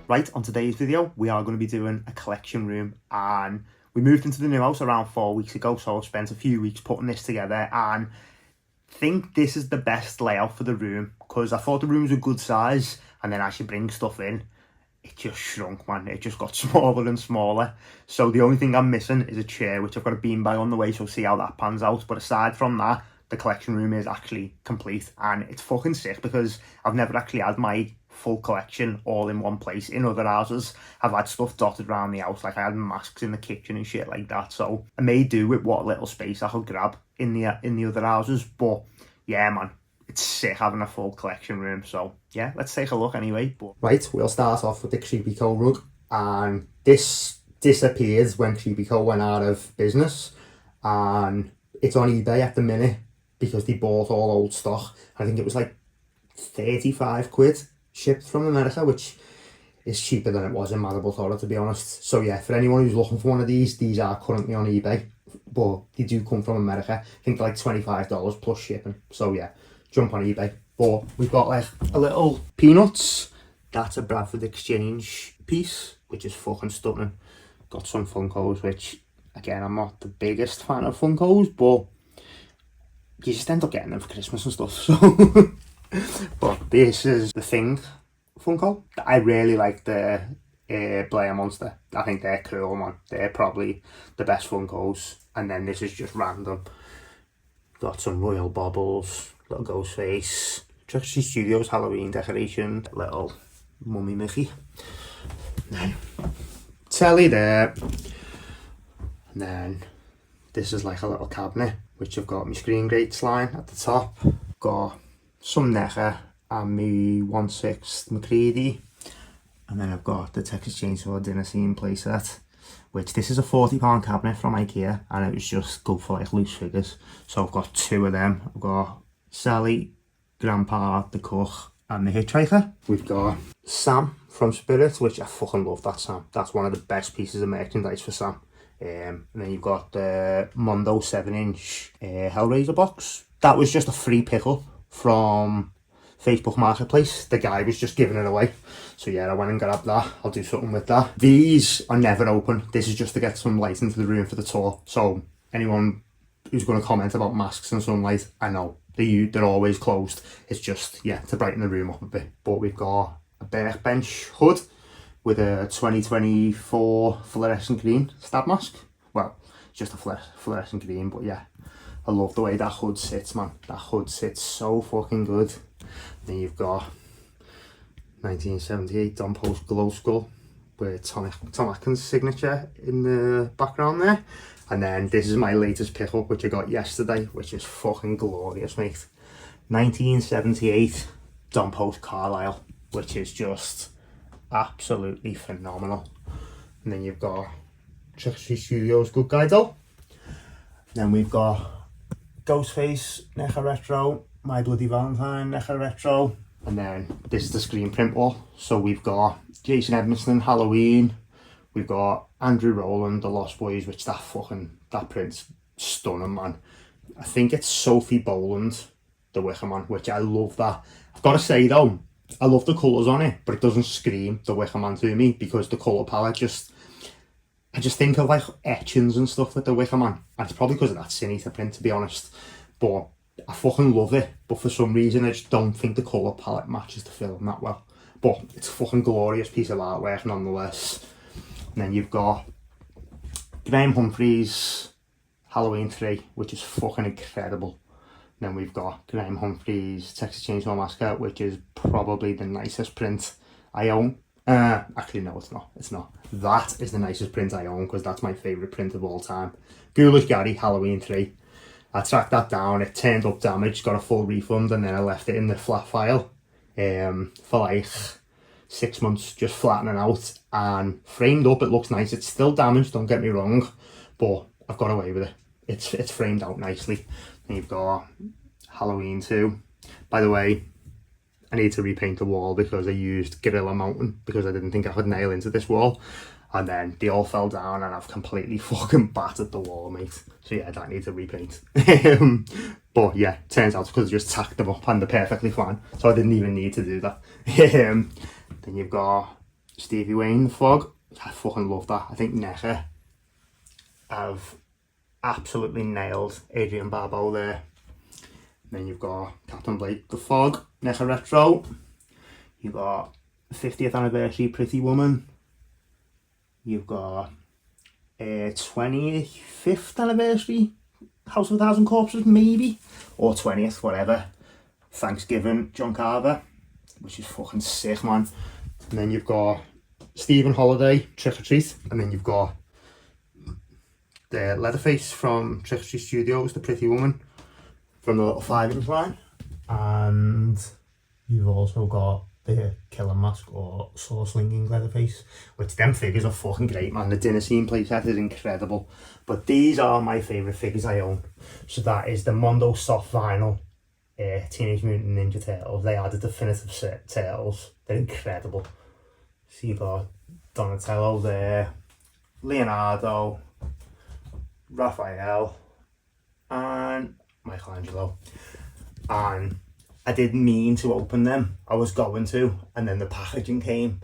Right, on today's video, we are going to be doing a collection room, and we moved into the new house around 4 weeks ago, so I've spent a few weeks putting this together, and think this is the best layout for the room, because I thought the room was a good size, and then as you bring stuff in, it just shrunk, man. It just got smaller and smaller. So the only thing I'm missing is a chair, which I've got a beanbag on the way, so see how that pans out. But aside from that, the collection room is actually complete, and it's fucking sick because I've never actually had my full collection all in one place. In other houses, I've had stuff dotted around the house, like I had masks in the kitchen and shit like that. So I may do with what little space I could grab in the other houses. But yeah, man, it's sick having a full collection room. So yeah, let's take a look anyway. Right, we'll start off with the Creepy Co rug, and this disappeared when Creepy Co went out of business, and it's on eBay at the minute because they bought all old stock. I think it was like 35 quid shipped from America, which is cheaper than it was in Marble Torah, to be honest. So yeah, for anyone who's looking for one of these are currently on eBay, but they do come from America. I think they're like $25 plus shipping. So yeah, jump on eBay. But we've got like a little Peanuts. That's a Bradford Exchange piece, which is fucking stunning. Got some Funkos, which again, I'm not the biggest fan of Funkos, but you just end up getting them for Christmas and stuff. So but this is the Thing Funko. I really like the Blair Monster. I think they're cool, man. They're probably the best Funkos. And then this is just random. Got some Royal Baubles, little Ghostface, Trickster Studios Halloween decoration, little Mummy Mickey. Then telly there. And then this is like a little cabinet, which I've got my screen grates line at the top. Got some Necker and me 1/6 McCready. And then I've got the Texas Chainsaw Dinner Scene playset, which this is a £40 cabinet from IKEA, and it was just good for like loose figures. So I've got two of them. I've got Sally, Grandpa, the Cook, and the Hitchhiker. We've got Sam from Spirit, which I fucking love that Sam. That's one of the best pieces of merchandise for Sam. And then you've got the Mondo 7-inch Hellraiser box. That was just a free pickle from Facebook Marketplace. The guy was just giving it away. So yeah, I went and grabbed that. I'll do something with that. These are never open. This is just to get some light into the room for the tour. So anyone who's going to comment about masks and sunlight, I know they're always closed. It's just, yeah, to brighten the room up a bit. But we've got a Bench hood with a 2024 fluorescent green stab mask. Well, just a fluorescent green, but yeah, I love the way that hood sits, man. That hood sits so fucking good. Then you've got 1978 Don Post Glow Skull with Tom Atkins' signature in the background there. And then this is my latest pickup, which I got yesterday, which is fucking glorious, mate. 1978 Don Post Carlisle, which is just absolutely phenomenal. And then you've got Trickster Studios Good Guy Doll. Then we've got Ghostface Necker Retro, My Bloody Valentine Necker Retro. And then this is the screen print wall. So we've got Jason Edmiston Halloween. We've got Andrew Rowland The Lost Boys, which that print's stunning, man. I think it's Sophie Boland The Wicker Man, which I love that. I've got to say though, I love the colours on it, but it doesn't scream The Wicker Man to me because the colour palette I just think of like etchings and stuff with The Wicker Man. And it's probably because of that Sin-Eater print, to be honest. But I fucking love it. But for some reason, I just don't think the colour palette matches the film that well. But it's a fucking glorious piece of artwork nonetheless. And then you've got Graham Humphreys Halloween 3, which is fucking incredible. And then we've got Graham Humphreys Texas Chainsaw Massacre, which is probably the nicest print I own. Actually, no, it's not. It's not. That is the nicest print I own because that's my favourite print of all time. Ghoulish Gary Halloween 3. I tracked that down. It turned up damaged, got a full refund, and then I left it in the flat file for like 6 months, just flattening out and framed up. It looks nice. It's still damaged, don't get me wrong, but I've got away with it. It's framed out nicely. And you've got Halloween 2. By the way, I need to repaint the wall because I used Gorilla Mountain because I didn't think I could nail into this wall. And then they all fell down and I've completely fucking battered the wall, mate. So yeah, that needs a repaint. But yeah, turns out it's because I just tacked them up and they're perfectly fine. So I didn't even need to do that. Then you've got Stevie Wayne, The Fog. I fucking love that. I think Necha have absolutely nailed Adrian Barbeau there. And then you've got Captain Blake, The Fog, Necha Retro. You've got 50th anniversary Pretty Woman. You've got 25th anniversary House of a Thousand Corpses, maybe, or 20th, whatever. Thanksgiving, John Carver, which is fucking sick, man. And then you've got Stephen Holiday, Trick or Treat, and then you've got the Leatherface from Trick or Treat Studios, the Pretty Woman from the little 5-inch line, and you've also got the Killer Mask or Sword Slinging Leatherface, which them figures are fucking great, man. The dinner scene playset is incredible, but these are my favourite figures I own. So that is the Mondo soft vinyl Teenage Mutant Ninja Turtles. They are the definitive turtles. They're incredible. So you've got Donatello there, Leonardo, Raphael, and Michelangelo. And I didn't mean to open them. I was going to, and then the packaging came,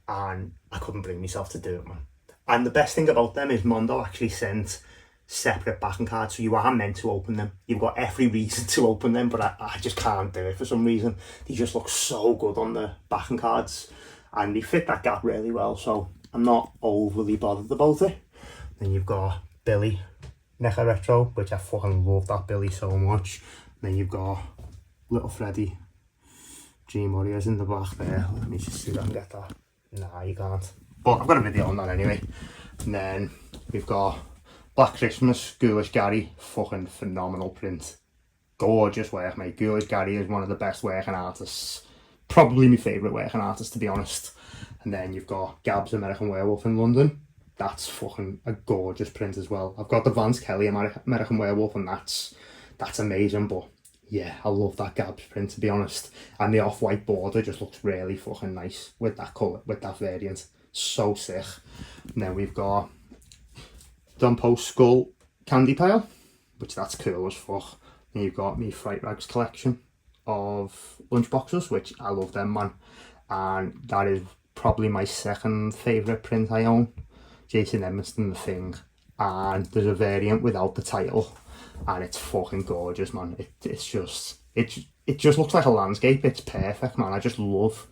and I couldn't bring myself to do it, man. And the best thing about them is Mondo actually sent separate backing cards, so you are meant to open them. You've got every reason to open them, but I just can't do it for some reason. They just look so good on the backing cards, and they fit that gap really well, so I'm not overly bothered about it. Then you've got Billy, Necha Retro, which I fucking love that Billy so much. Then you've got Little Freddy, Dream Warriors in the back there. Let me just see if I can get that. Nah, you can't. But I've got a video on that anyway. And then we've got Black Christmas, Ghoulish Gary, fucking phenomenal print. Gorgeous work, mate. Ghoulish Gary is one of the best working artists. Probably my favourite working artist, to be honest. And then you've got Gab's American Werewolf in London. That's fucking a gorgeous print as well. I've got the Vance Kelly American Werewolf, and that's amazing, but yeah, I love that Gab's print, to be honest. And the off-white border just looks really fucking nice with that colour, with that variant. So sick. And then we've got Don Post Skull Candy Pile, which that's cool as fuck. And you've got me Fright Rags collection of lunchboxes, which I love them, man. And that is probably my second favourite print I own. Jason Edmiston, The Thing. And there's a variant without the title, and it's fucking gorgeous, man. It just looks like a landscape. It's perfect, man. I just love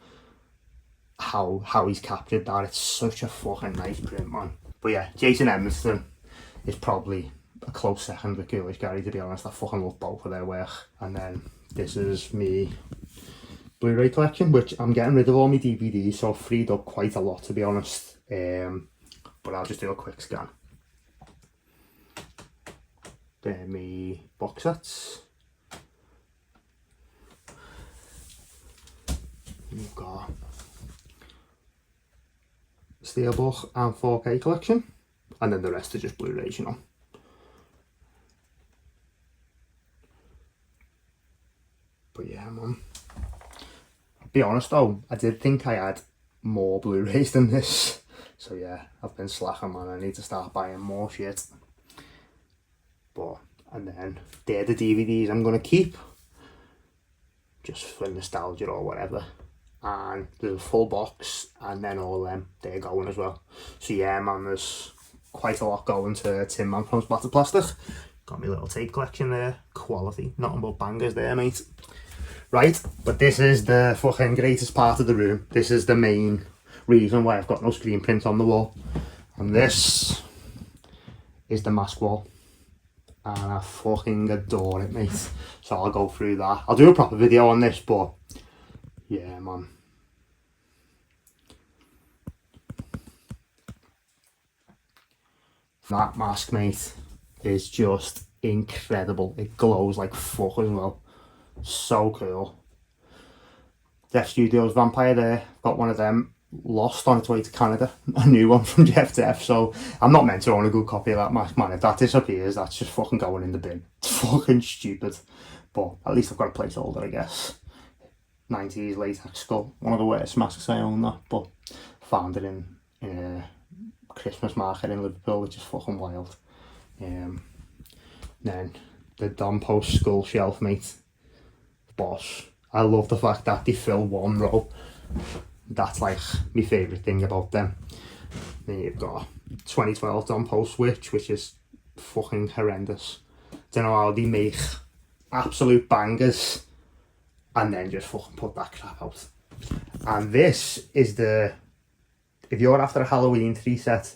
how he's captured that. It's such a fucking nice print, man. But yeah, Jason Edmiston is probably a close second with Ghoulish Gary, to be honest. I fucking love both of their work. And then this is me Blu-ray collection, which I'm getting rid of all my DVDs, so I've freed up quite a lot, to be honest. But I'll just do a quick scan. They're me box sets. You've got Steelbook and 4K collection, and then the rest are just Blu-rays, you know. But yeah, man. I'll be honest though, I did think I had more Blu-rays than this. So yeah, I've been slacking, man. I need to start buying more shit. But, and then they're the DVDs I'm going to keep, just for nostalgia or whatever. And there's a full box, and then all them, they're going as well. So yeah, man, there's quite a lot going to Tin Man from Splattered Plastic. Got my little tape collection there, quality, nothing but bangers there, mate. Right, but this is the fucking greatest part of the room. This is the main reason why I've got no screen print on the wall. And this is the mask wall. And I fucking adore it, mate. So I'll go through that. I'll do a proper video on this, but yeah, man. That mask, mate, is just incredible. It glows like fuck as well. So cool. Def Studios Vampire there. Got one of them. Lost on its way to Canada. A new one from Jeff Def. So I'm not meant to own a good copy of that mask, man. If that disappears, that's just fucking going in the bin. It's fucking stupid. But at least I've got a placeholder, I guess. 90s latex skull. One of the worst masks I own, that. But found it in a Christmas market in Liverpool, which is fucking wild. Then the Don Post skull shelf, mate. Boss. I love the fact that they fill one row That's like my favourite thing about them. Then you've got 2012 Don Post Switch, which is fucking horrendous. Don't know how they make absolute bangers and then just fucking put that crap out. And this is if you're after a Halloween 3 set,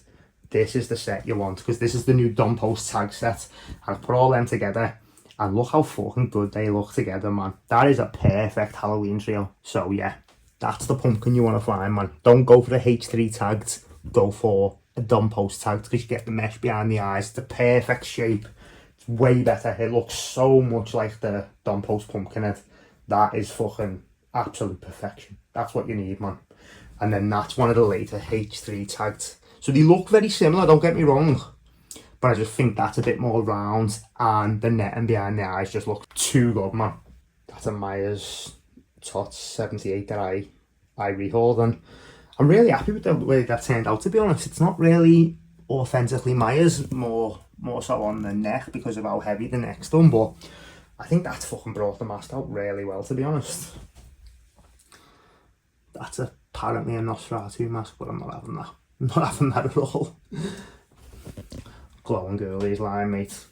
this is the set you want, because this is the new Don Post tag set. I've put all them together and look how fucking good they look together, man. That is a perfect Halloween trio. So yeah, that's the pumpkin you want to find, man. Don't go for the H3 tagged, go for a Don Post tagged, because you get the mesh behind the eyes, the perfect shape. It's way better. It looks so much like the Don Post pumpkin head. That is fucking absolute perfection. That's what you need, man. And then that's one of the later H3 tagged. So they look very similar, don't get me wrong, but I just think that's a bit more round, and the netting behind the eyes just look too good, man. That's a Myers Tots 78 that I rehauled, and I'm really happy with the way that turned out, to be honest. It's not really authentically Myers, more so on the neck because of how heavy the neck's done, but I think that's fucking brought the mask out really well, to be honest. That's apparently a Nosferatu mask, but I'm not having that. I'm not having that at all. Glowing Girlies line, mate.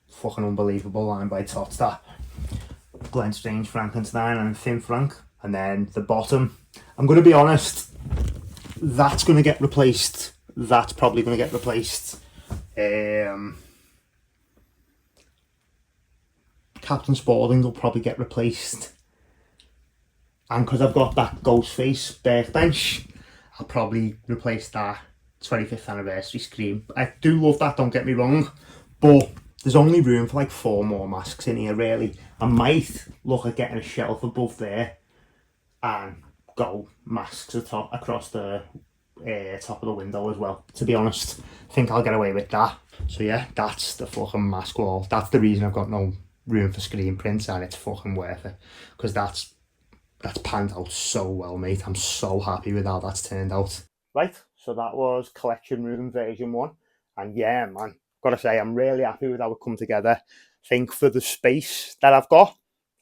Fucking unbelievable line by Tots, that. Glenn Strange, Frankenstein and Finn Frank. And then the bottom, I'm going to be honest, that's going to get replaced. That's probably going to get replaced. Captain Spaulding will probably get replaced. And because I've got that Ghostface Birkbench, I'll probably replace that 25th anniversary Scream. I do love that, don't get me wrong, but there's only room for like 4 more masks in here, really. I might look at getting a shelf above there and go masks across the top of the window as well, to be honest. I think I'll get away with that. So yeah, that's the fucking mask wall. That's the reason I've got no room for screen prints, and it's fucking worth it, because that's panned out so well, mate. I'm so happy with how that's turned out. Right, so that was Collection Room version 1. And yeah, man, gotta say, I'm really happy with how it come together. I think for the space that I've got,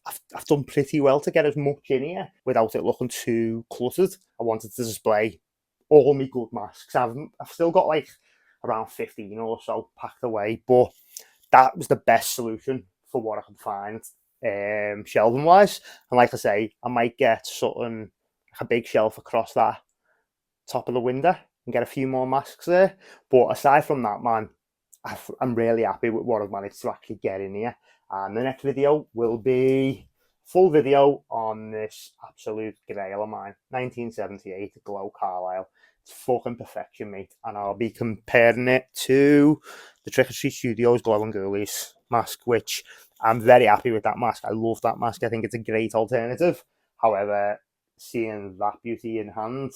I've done pretty well to get as much in here without it looking too cluttered. I wanted to display all my good masks. I've still got like around 15 or so packed away, but that was the best solution for what I could find shelving wise. And like I say, I might get something like a big shelf across that top of the window and get a few more masks there. But aside from that, man, I'm really happy with what I've managed to actually get in here. And the next video will be full video on this absolute grail of mine, 1978 Glow Carlisle. It's fucking perfection, mate. And I'll be comparing it to the Trick or Treat Studios Glowing Girlies mask, which I'm very happy with that mask. I love that mask. I think it's a great alternative. However, seeing that beauty in hand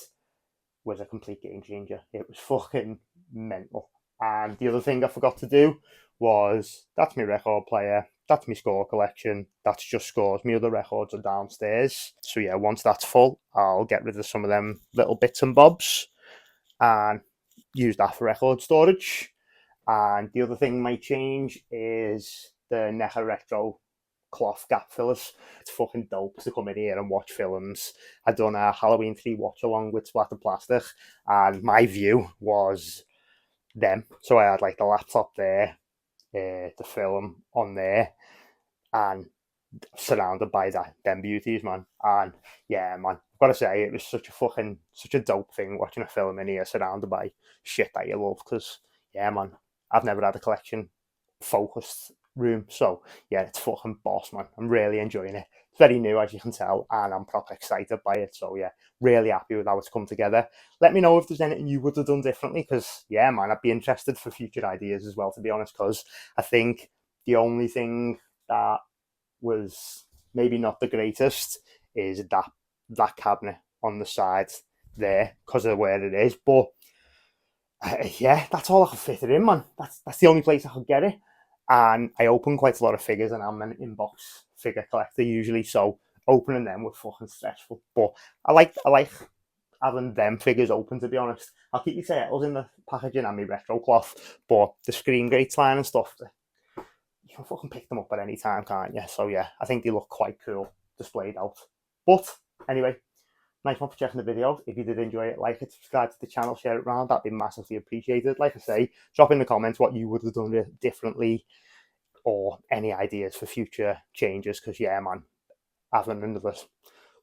was a complete game changer. It was fucking mental. And the other thing I forgot to do was, that's my record player, that's my score collection, that's just scores. My other records are downstairs. So yeah, once that's full, I'll get rid of some of them little bits and bobs and use that for record storage. And the other thing might change is the NECA Retro cloth gap fillers. It's fucking dope to come in here and watch films. I'd done a Halloween 3 watch along with Splatter Plastic, and my view was them. So I had like the laptop there, the film on there, and surrounded by them beauties, man. And yeah, man, I've got to say, it was such a dope thing watching a film in here surrounded by shit that you love. Because yeah, man, I've never had a collection focused room. So yeah, it's fucking boss, man. I'm really enjoying it. It's very new, as you can tell, and I'm proper excited by it. So yeah, really happy with how it's come together. Let me know if there's anything you would have done differently, because yeah, man, I'd be interested for future ideas as well, to be honest, because I think the only thing that was maybe not the greatest is that cabinet on the side there, because of where it is. But yeah, that's all I can fit it in, man. That's the only place I could get it. And I open quite a lot of figures, and I'm an inbox figure collector usually, so opening them was fucking stressful. But I like having them figures open, to be honest. I'll keep my turtles in the packaging and my retro cloth, but the Scream Greats line and stuff, you can fucking pick them up at any time, can't you? So yeah, I think they look quite cool displayed out. But anyway, nice one for checking the video. If you did enjoy it, like it, subscribe to the channel, share it around. That'd be massively appreciated. Like I say, drop in the comments what you would have done differently, or any ideas for future changes, because yeah, man, having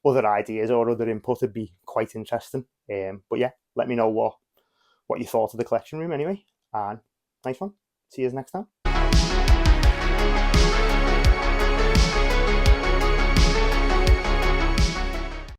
other ideas or other input would be quite interesting. But yeah, let me know what you thought of the collection room anyway. And nice one. See you next time.